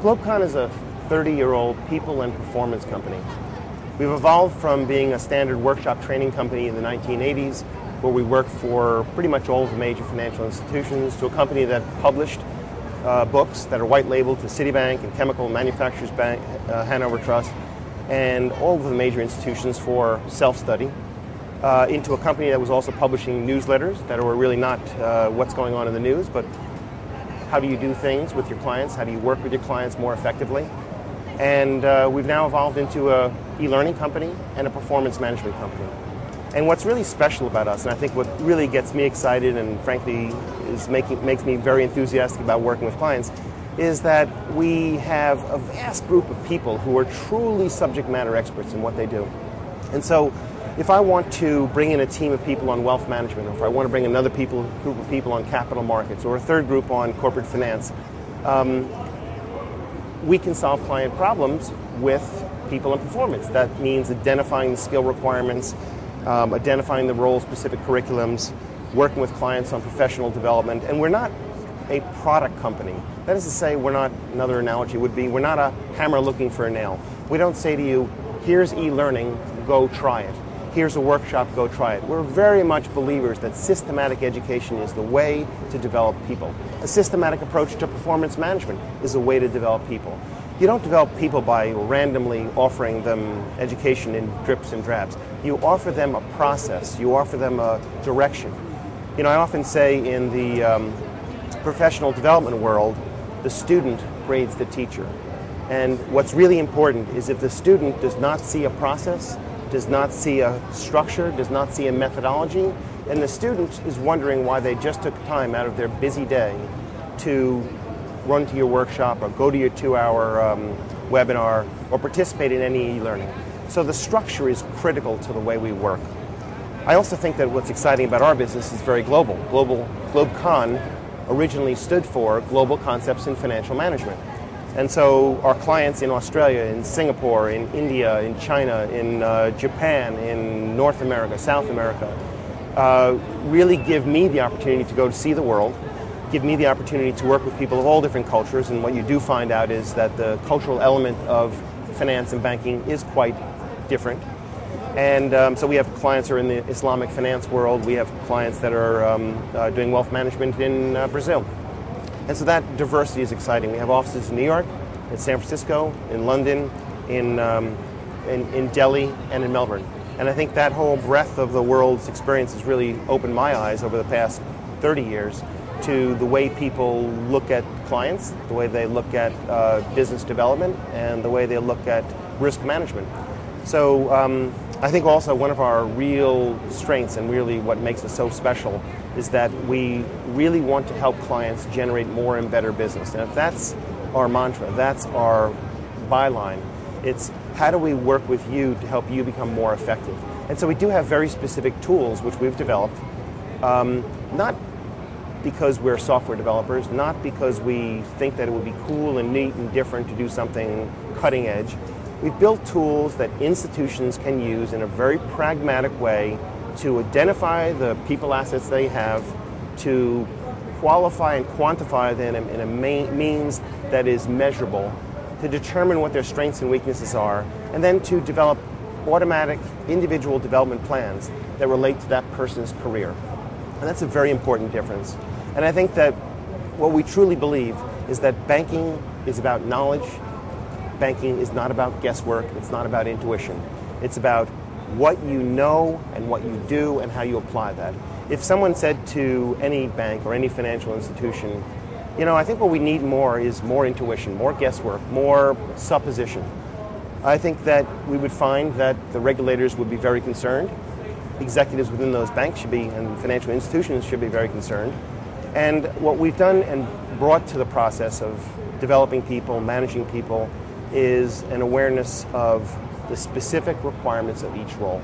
Globecon is a 30-year-old people and performance company. We've evolved from being a standard workshop training company in the 1980s, where we worked for pretty much all of the major financial institutions, to a company that published books that are white labeled to Citibank and Chemical Manufacturers Bank, Hanover Trust, and all of the major institutions for self-study, into a company that was also publishing newsletters that were really not what's going on in the news, but how do you do things with your clients, how do you work with your clients more effectively. And we've now evolved into an e-learning company and a performance management company. And what's really special about us, and I think what really gets me excited and frankly makes me very enthusiastic about working with clients, is that we have a vast group of people who are truly subject matter experts in what they do. And so if I want to bring in a team of people on wealth management, or if I want to bring another group of people on capital markets, or a third group on corporate finance, we can solve client problems with people and performance. That means identifying the skill requirements, identifying the role-specific curriculums, working with clients on professional development. And we're not a product company. That is to say, we're not, another analogy would be, we're not a hammer looking for a nail. We don't say to you, here's e-learning, go try it. Here's a workshop, go try it. We're very much believers that systematic education is the way to develop people. A systematic approach to performance management is a way to develop people. You don't develop people by randomly offering them education in drips and drabs. You offer them a process. You offer them a direction. You know, I often say in the professional development world, the student grades the teacher. And what's really important is if the student does not see a process, does not see a structure, does not see a methodology, and the student is wondering why they just took time out of their busy day to run to your workshop or go to your 2-hour webinar or participate in any e-learning. So the structure is critical to the way we work. I also think that what's exciting about our business is very global. Globecon originally stood for Global Concepts in Financial Management. And so our clients in Australia, in Singapore, in India, in China, in Japan, in North America, South America, really give me the opportunity to go to see the world, give me the opportunity to work with people of all different cultures. And what you do find out is that the cultural element of finance and banking is quite different. And so we have clients who are in the Islamic finance world. We have clients that are doing wealth management in Brazil. And so that diversity is exciting. We have offices in New York, in San Francisco, in London, in Delhi, and in Melbourne. And I think that whole breadth of the world's experience has really opened my eyes over the past 30 years to the way people look at clients, the way they look at business development, and the way they look at risk management. So I think also one of our real strengths and really what makes us so special is that we really want to help clients generate more and better business. And if that's our mantra, that's our byline, it's how do we work with you to help you become more effective. And so we do have very specific tools which we've developed, not because we're software developers, not because we think that it would be cool and neat and different to do something cutting edge. We've built tools that institutions can use in a very pragmatic way to identify the people assets they have, to qualify and quantify them in a means that is measurable, to determine what their strengths and weaknesses are, and then to develop automatic individual development plans that relate to that person's career. And that's a very important difference. And I think that what we truly believe is that banking is about knowledge. Banking is not about guesswork. It's not about intuition. It's about what you know and what you do and how you apply that. If someone said to any bank or any financial institution, you know, I think what we need more is more intuition, more guesswork, more supposition, I think that we would find that the regulators would be very concerned. Executives within those banks should be, and financial institutions should be very concerned. And what we've done and brought to the process of developing people, managing people, is an awareness of the specific requirements of each role.